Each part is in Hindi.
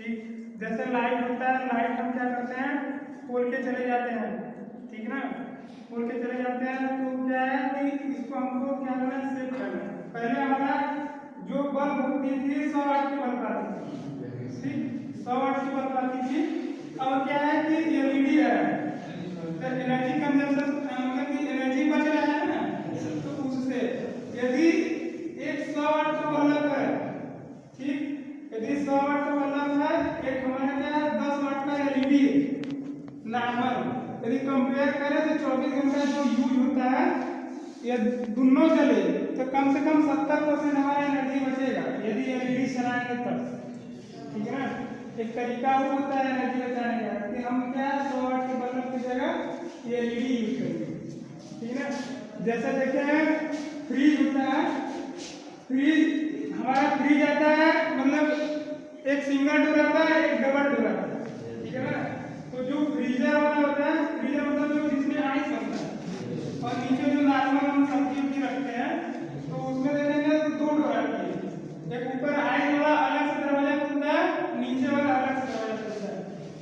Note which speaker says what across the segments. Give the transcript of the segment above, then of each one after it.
Speaker 1: ठीक, जैसे लाइट होता है, लाइट हम क्या करते हैं, खोल के चले जाते हैं, ठीक ना, खोल के चले जाते हैं। तो क्या है कि इसको हमको क्या करना है, सेट करना है। पहले हमारा जो बल्ब होती थी 100 वाट की बल्ब आती थी, ठीक, 100 वाट की बल्ब आती थी। अब क्या है कि एलईडी है, तो एनर्जी कंजम्पशन मतलब कि एनर्जी बच रहा है ना, तो उससे यदि एक 100 वाट का बल्ब है, ठीक, यदि 100 वाट का बल्ब है, एक हमारा क्या है 10 वाट का एलईडी नॉर्मल, यदि कंपेयर करें तो 24 घंटा जो यूज होता है, ये दोनों चले तो कम से कम 70% हमारा एनर्जी बचेगा यदि एलईडी चलाएंगे तब, ठीक है ना। एक तरीका वो होता है एनर्जी बचाने का कि हम क्या 100 वाट के बल्ब की जगह ये एलईडी यूज करेंगे, ठीक है ना। जैसे देखते हैं फ्रीज होता है, फ्रीज हमारा फ्रीज आता है, मतलब एक सिंगल डोर आता है, एक डबल डोर आता है, ठीक है ना। तो जो फ्रीजर वाला होता है, फ्रीजर मतलब जो जिसमें आइस बनता है, और नीचे जो नॉर्मल हम सब्जी उब्जी रखते हैं, तो उसमें देखेंगे तो 2 डोर आती है, एक ऊपर आइस वाला अलग से दरवाजा खुलता है, नीचे वाला अलग से दरवाजा खुलता है।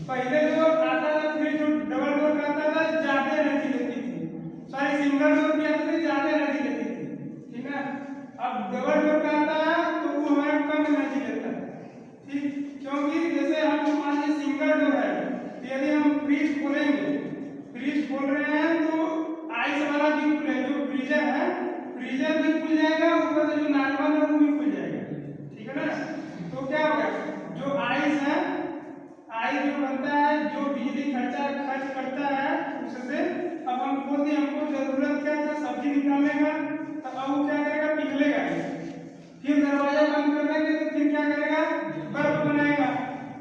Speaker 1: पहले जो आता था फ्रिज जो डबल डोर का आता था, ज्यादा एनर्जी लेती थी, सॉरी सिंगल डोर की आती थी, ज्यादा एनर्जी लेती थी, ठीक है। अब डबल डोर का आता है तो वो हमारा कम एनर्जी लेता है, ठीक, क्योंकि जैसे हम मान लीजिए सिंगल डोर है, यदि हम फ्रिज खोलेंगे, फ्रिज खोल रहे हैं तो आइस वाला भी खुले, जो फ्रीजर है फ्रीजर भी खुल जाएगा, ऊपर से जो नॉर्मल है वो भी खुल जाएगा, ठीक है ना। तो क्या होगा, जो आइस है, आइस जो बनता है, जो बिजली खर्च करता है, उससे अब हम खोल दिए, हमको जरूरत क्या था सब्जी निकालने का, तो अब वो क्या करेगा, पिघलेगा, फिर दरवाजा बंद कर देंगे तो फिर क्या करेगा, बर्फ बनाएगा,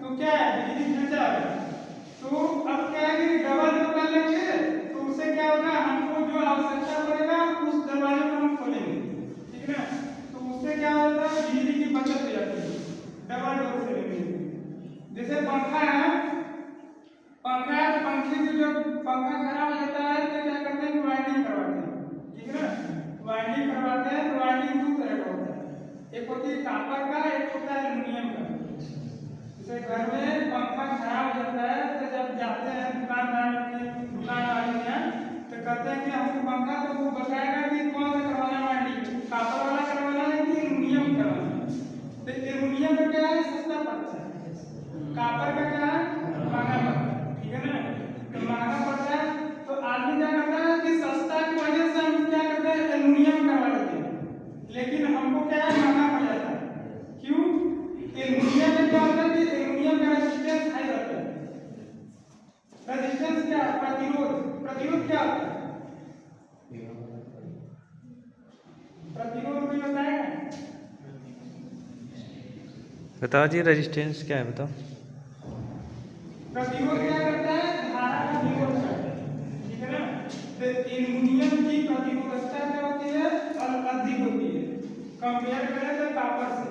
Speaker 1: तो क्या है बिजली खर्चा होगा। तो अब क्या है कि डबल डोर कर लेंगे तो उससे क्या होगा, हमको जो आवश्यकता पड़ेगा उस दरवाजे को हम खोलेंगे, ठीक है ना। तो उससे क्या होता है, बिजली की बचत हो जाती है डबल डोर से लेने। जैसे पंखा है, पंखा है, पंखे से जो पंखा खराब हो जाता है तो क्या करते हैं, वायरिंग करवाते हैं, ठीक है ना, वायरिंग करवाते हैं। तो वायरिंग 2 तरह का होता है, एक होती है कॉपर का, एक होता है एल्युमिनियम का। जैसे घर में पंखा खराब हो जाता है तो जब जाते हैं दुकान वाले के यहाँ, तो कहते हैं कि हमको पंखा, तो वो बताएगा कि कौन सा करवाना है, वायरिंग कॉपर वाला करवाना है कि एल्युमिनियम करवाना है। तो एल्युमिनियम का क्या है, सस्ता पड़ता है, कॉपर का क्या है, महंगा पड़ता है, ठीक है ना। तो महंगा पड़ता है तो आदमी क्या करता है कि सस्ता की वजह से हम क्या करते हैं, एल्युमिनियम करवा लेते हैं, लेकिन हमको क्या है, महंगा पड़ जाता है। क्यों, एल्युमिनियम में क्या होता है कि एल्युमिनियम का रेजिस्टेंस हाई रहता है। रेजिस्टेंस क्या, प्रतिरोध, प्रतिरोध क्या होता है, प्रतिरोध भी होता है,
Speaker 2: बताओ जी रेजिस्टेंस क्या है, बताओ।
Speaker 1: प्रतिरोध क्या करता है, धारा का विरोध करता है, ठीक है ना। तो एल्युमिनियम की प्रतिरोधकता क्या होती है, अधिक होती है, कंपेयर करें तो कॉपर से,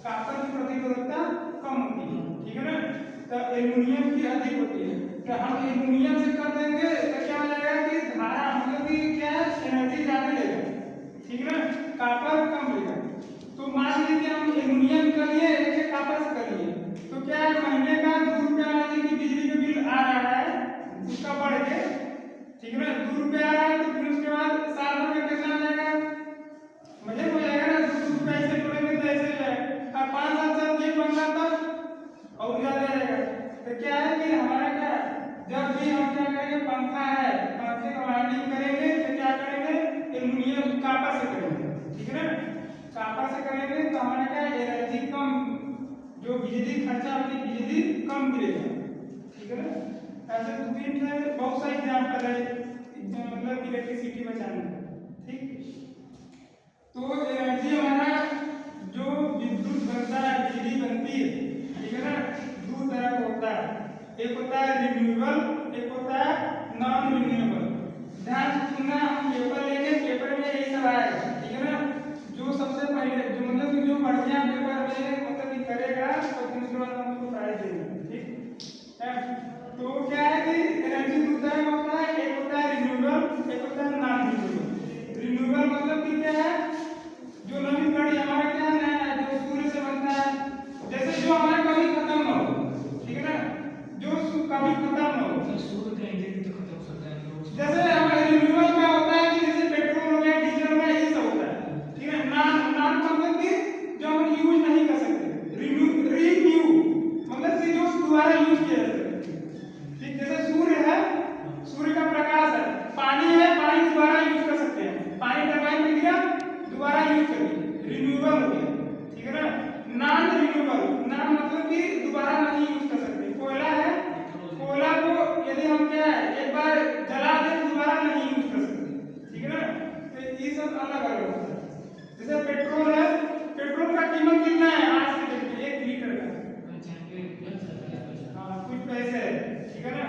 Speaker 1: कॉपर की प्रतिरोधकता कम होती है, ठीक है ना। तो एल्युमिनियम की अधिक होती है, तो हम एल्युमिनियम से कर देंगे तो क्या हो जाएगा कि धारा मतलब कि क्या है, एनर्जी ज्यादा लेगा, ठीक है ना, कॉपर कम लेगा। तो मान लीजिए हम एल्युमिनियम कर लिए, एक कॉपर से कर लिए, तो क्या है, महीने का 2 रुपया की बिजली का बिल आ रहा है, उसका बढ़ के, ठीक है ना, 2 रुपया आ रहा है, तो फिर उसके बाद साल भर में कितना आ जाएगा, मजे हो जाएगा ना, 2 रुपया ऐसे जोड़ेंगे तो ऐसे जाएगा, 5 साल तक ये बनना तब और ज्यादा जाएगा। तो क्या है कि हमारा क्या, जब भी हम क्या करेंगे, पंखा है, पंखे का वायरिंग करेंगे तो क्या करेंगे, एल्युमिनियम कॉपर से करेंगे, ठीक है ना, कॉपर से करेंगे तो हमारा क्या, एनर्जी कम, जो बिजली खर्चा होती है बिजली कम गिरेगा, ठीक है ना। ऐसे 2-3 से बहुत सारे एग्जाम्पल है, मतलब इलेक्ट्रिसिटी बचाने का, ठीक। तो एनर्जी हमारा जो विद्युत बनता है, बिजली बनती है, ठीक है ना, 2 तरह का होता है, एक होता है रिन्यूएबल, एक होता है नॉन रिन्यूएबल। ध्यान से सुनना, हम पेपर लेंगे, पेपर में यही सब आएगा, ठीक है ना। जो सबसे पहले जो मतलब कि जो बढ़िया पेपर में मतलब कि करेगा तो फिर उसके बाद हम उसको प्राइज देंगे, ठीक है। तो क्या है कि एनर्जी 2 तरह का होता है, एक होता है रिन्यूएबल, एक होता है नॉन रिन्यूएबल। रिन्यूएबल मतलब कि क्या है, जो नवीकरणीय हमारा क्या है, जो सूर्य से बनता है, जैसे जो हमारा कभी खत्म ना हो, सब अलग अलग होता है। जैसे पेट्रोल है, पेट्रोल का कीमत कितना है आज के डेट में 1 लीटर का, हाँ कुछ पैसे है, ठीक है ना।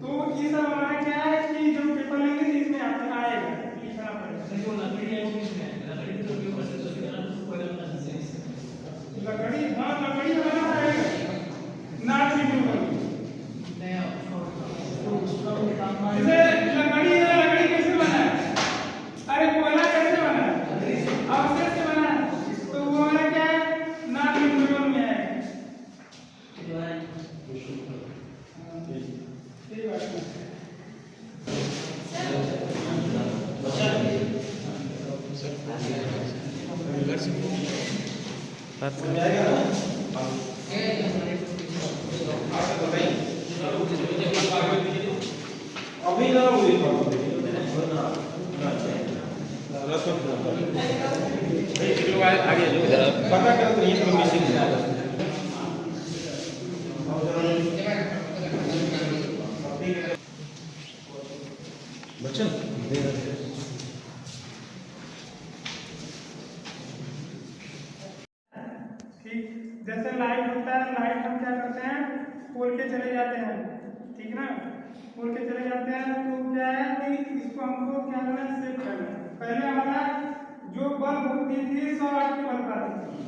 Speaker 1: तो ये सब हमारा क्या है कि जो पेपर लेंगे तो इसमें आपका आएगा, लिखना पड़ेगा। लकड़ी, हाँ लकड़ी बनाना पड़ेगा, नॉट रिन्यूएबल। जैसे लकड़ी है, लकड़ी कैसे बना है, अरे कोयला कैसे बना है, अवशेष से बना है, तो वो हमारा क्या है नॉट रिन्यूएबल में है। ये बात है।
Speaker 2: बात
Speaker 3: अभी ना आगे जो पता करते हैं तो मिसिंग बच्चन
Speaker 1: ठीक, जैसे लाइट होता है, लाइट हम क्या करते हैं खोल के चले जाते हैं, ठीक ना, खोल के चले जाते हैं। तो क्या है कि इसको हमको क्या करना है, सेट करना है। पहले हमारा जो बल्ब होती थी 100 वाट की बल्ब आती थी,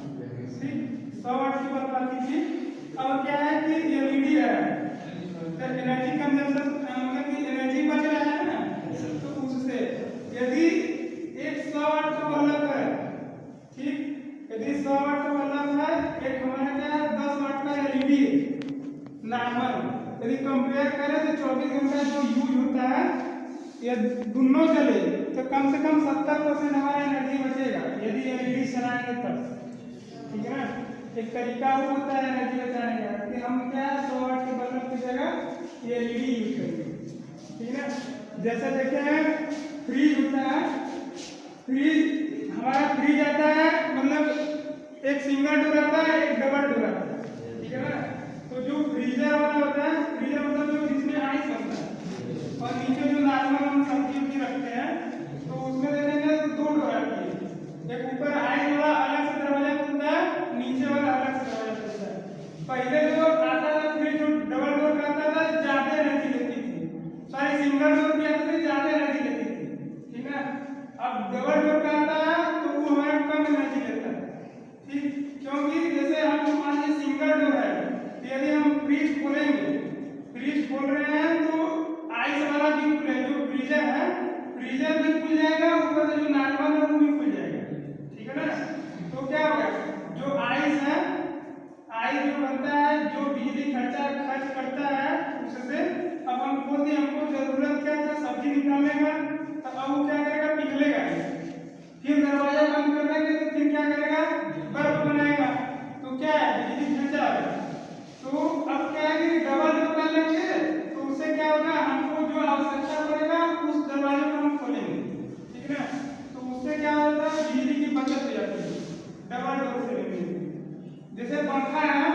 Speaker 1: ठीक 100 वाट की बल्ब आती थी। अब क्या है कि एलईडी है, तो एनर्जी कंजम्पशन मतलब कि एनर्जी बच रहा है ना, तो उससे यदि एक 100 वाट का बल्ब है, ठीक, यदि 100 वाट का बल्ब है, एक हमारा क्या है 10 वाट का एलईडी नॉर्मल, यदि कंपेयर करें तो 24 घंटा जो यूज होता है ये दोनों चले तो कम से कम 70% हमारा एनर्जी बचेगा यदि एलईडी चलाएंगे तब, ठीक है ना। एक तरीका वो होता है एनर्जी बचाने का कि हम क्या 100 वाट के बल्ब की जगह ये एलईडी यूज करेंगे, ठीक है ना। जैसे देखते हैं फ्रीज होता है, फ्रीज हमारा फ्रीज आता है मतलब एक सिंगल डोर आता है, एक डबल डोर आता है, ठीक है ना। तो जो फ्रीजर वाला होता है, फ्रीजर मतलब जो जिसमें आइस बनता है, और नीचे जो नॉर्मल हम सब्जी उब्जी रखते हैं तो उसमें देखेंगे तो 2 डोर आती है, एक ऊपर आइस वाला अलग से दरवाजा खुलता है, नीचे वाला अलग से दरवाजा खुलता है। पहले जो आता था फ्रिज जो डबल डोर का आता था ज्यादा एनर्जी लेती थी, सारी सिंगल डोर की आती थी ज्यादा एनर्जी लेती थी, ठीक है। अब डबल डोर का आता है तो वो हमारा कम एनर्जी लेता है, ठीक, क्योंकि जैसे हम मान लीजिए सिंगल डोर है, यदि हम फ्रीज खोलेंगे, फ्रीज खोल रहे हैं तो आइस वाला भी खुले, जो फ्रीजर है फ्रीजर भी खुल जाएगा, ऊपर से जो नॉर्मल है वो भी खुल जाएगा, ठीक है ना। तो क्या होगा जो आइस है, आइस जो बनता है जो बिजली खर्च करता है उससे अब हम खोल दिए, हमको जरूरत क्या था सब्जी निकालने का, तो अब वो क्या करेगा पिघलेगा, फिर दरवाजा बंद कर देंगे तो फिर क्या करेगा बर्फ बनाएगा, तो क्या है बिजली खर्चा है। तो अब क्या है कि डबल डोर कर लेंगे तो उससे क्या होगा हमको जो आवश्यकता पड़ेगा उस दरवाजे को हम खोलेंगे, ठीक है ना। तो उससे क्या होता है बिजली की बचत हो जाती है डबल डोर से लेंगे। जैसे पंखा है,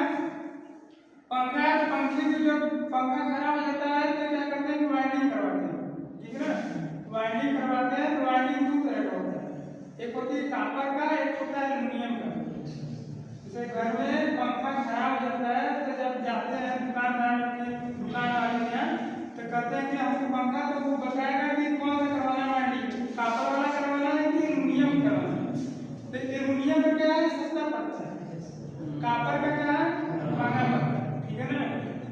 Speaker 1: पंखा पंखे से जब पंखा खराब हो जाता है तो क्या करते हैं कि वायरिंग करवाते हैं, ठीक है ना, वायरिंग करवाते हैं। तो वायरिंग 2 तरह का होता है, एक होती है कॉपर का, एक होता है एल्युमिनियम का। जैसे घर में पंखा खराब हो जाता है तो जब जाते हैं दुकान वाले के यहाँ तो कहते हैं कि हमको पंखा, तो वो बताएगा कि कौन सा करवाना है, कॉपर वाला करवाना है कि एल्युमिनियम करवाना है। तो एल्युमिनियम का क्या है सस्ता पड़ता है, कॉपर का क्या है महंगा पड़ता है, ठीक है ना।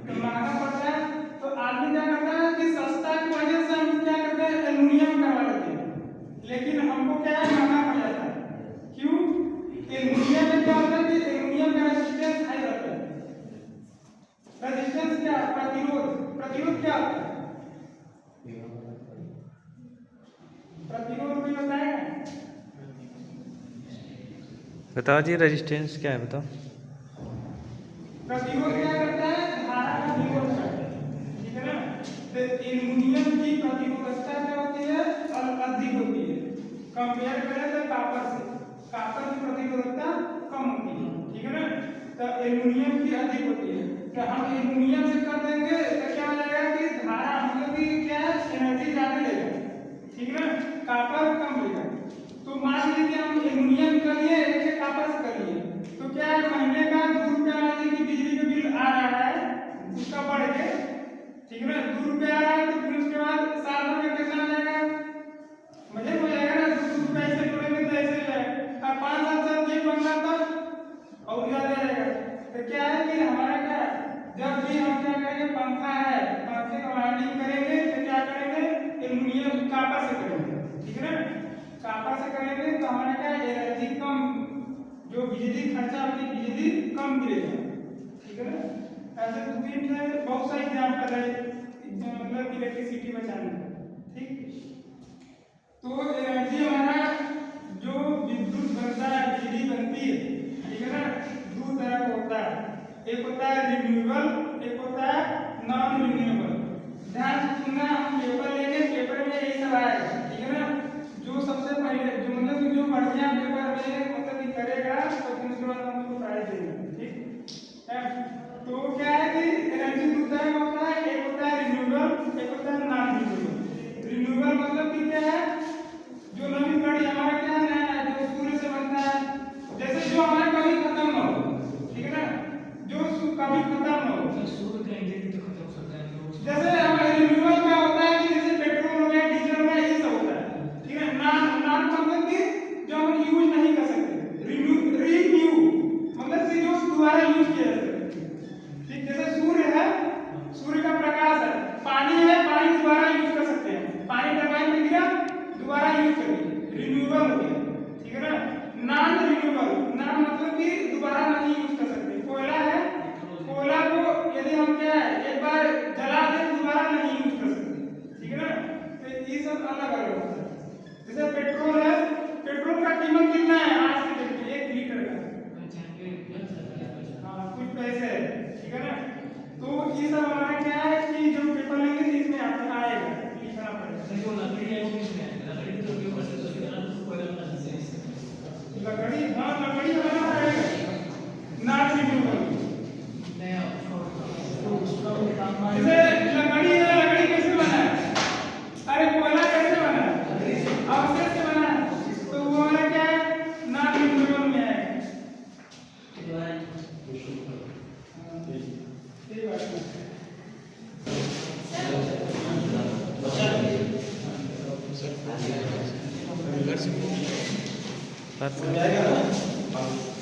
Speaker 1: तो महंगा पड़ता है तो आदमी क्या करता है कि सस्ता की वजह से हम क्या करते हैं एल्युमिनियम करवा लेते हैं, लेकिन हमको क्या है महंगा पड़ जाता है। क्यों? एल्युमिनियम में क्या होता है कि एल्युमिनियम का रेजिस्टेंस हाई रहता है। रेजिस्टेंस क्या, प्रतिरोध, प्रतिरोध क्या होता है, प्रतिरोध भी बताएगा,
Speaker 2: बताओ जी रेजिस्टेंस क्या है बताओ।
Speaker 1: प्रतिरोध क्या करता है धारा का विरोध करता है, ठीक है ना। तो एल्युमिनियम की प्रतिरोधकता क्या होती है अधिक होती है कंपेयर करें तो कॉपर से, कॉपर की प्रतिरोधकता कम होती है, ठीक है ना। तो एल्युमिनियम की अधिक होती है, तो हम एल्युमिनियम से कर देंगे तो क्या हो जाएगा कि धारा मतलब कि क्या है एनर्जी ज्यादा लेगा, ठीक है ना, कॉपर कम लेगा। एल्युमिनियम कर लिए, एक एक कापर से कर लिए, तो क्या है महीने का 2 रुपया वाले की बिजली का बिल आ रहा है उसका बढ़ के, ठीक है ना, 2 रुपया आ रहा है, तो फिर उसके बाद साल भर में कितना आ जाएगा, मजे हो जाएगा ना, 2 रुपया ऐसे जोड़ेंगे तो ऐसे जाएगा, और 5 साल तक ये बनना तक और ज्यादा जाएगा। तो क्या है कि हमारा क्या जब भी हम क्या करेंगे, पंखा है, पंखे का वायरिंग करेंगे तो क्या करेंगे, एल्युमिनियम कापर से करेंगे, ठीक है ना, कापर से करेंगे तो हमारा क्या एनर्जी कम, जो बिजली खर्चा होती है बिजली कम गिरेगा, ठीक है ना। ऐसे 2-3 से बहुत सारे एग्जाम्पल है मतलब इलेक्ट्रिसिटी बचाने का, ठीक। तो एनर्जी हमारा जो विद्युत बनता है, बिजली बनती है, ठीक है ना, 2 तरह का होता है, एक होता है रिन्यूएबल, एक होता है नॉन रिन्यूएबल। ध्यान से सुनना, हम पेपर लेंगे, पेपर में यही सब आएगा, ठीक है ना, जो सबसे पहले जो मतलब जो बढ़िया पेपर में मतलब कि करेगा तो फिर उसके बाद हम उसको प्राइज देंगे, ठीक है। तो क्या है कि एनर्जी 2 तरह का होता है, एक होता है रिन्यूएबल, एक होता है नॉन रिन्यूएबल। रिन्यूएबल मतलब कि क्या है, जो नवीकरणीय हमारा क्या है, जो सूर्य से बनता है, जैसे जो हमारा कभी खत्म ना हो, ठीक है ना, जो कभी खत्म ना हो,
Speaker 3: सूर्य का इंजन तो खत्म हो सकता है,
Speaker 1: जैसे हमारे रिन्यूएबल का होता है कि जैसे पेट्रोल हो गया, डीजल हो गया, ये सब होता है, ठीक है। नॉन मतलब कि जो हम यूज नहीं कर सकते, रीन्यू मतलब कि जो दोबारा यूज किया जा सकता है, ठीक। जैसे सूर्य है, सूर्य का प्रकाश है, पानी है, पानी दोबारा यूज कर सकते हैं, पानी टरबाइन में गिरा दोबारा यूज करिए, रिन्यूएबल हो गया, ठीक है ना। नॉन रिन्यूएबल, नॉन मतलब कि दोबारा नहीं यूज कर सकते, कोयला है, कोयला को यदि हम क्या है एक बार जला दें दोबारा नहीं यूज कर सकते, ठीक है ना। तो ये सब अलग अलग होता है। जैसे पेट्रोल है, पेट्रोल का कीमत कितना है आज के डेट में 1 लीटर का, हाँ कुछ पैसे है, ठीक है ना। तो ये सब हमारा क्या है कि जो पेपर लेंगे तो इसमें आपका आएगा, लिखना पड़ेगा। लकड़ी, हाँ लकड़ी बनाना पड़ेगा, नॉन रिन्यूएबल। जैसे लकड़ी है, लकड़ी कैसे बना है, अरे कोयला कैसे बना है, अवशेष से बना है, तो वो हमारा क्या है नॉन रिन्यूएबल में आएगा। सही बात है।
Speaker 2: बात
Speaker 3: हो जाएगा ना।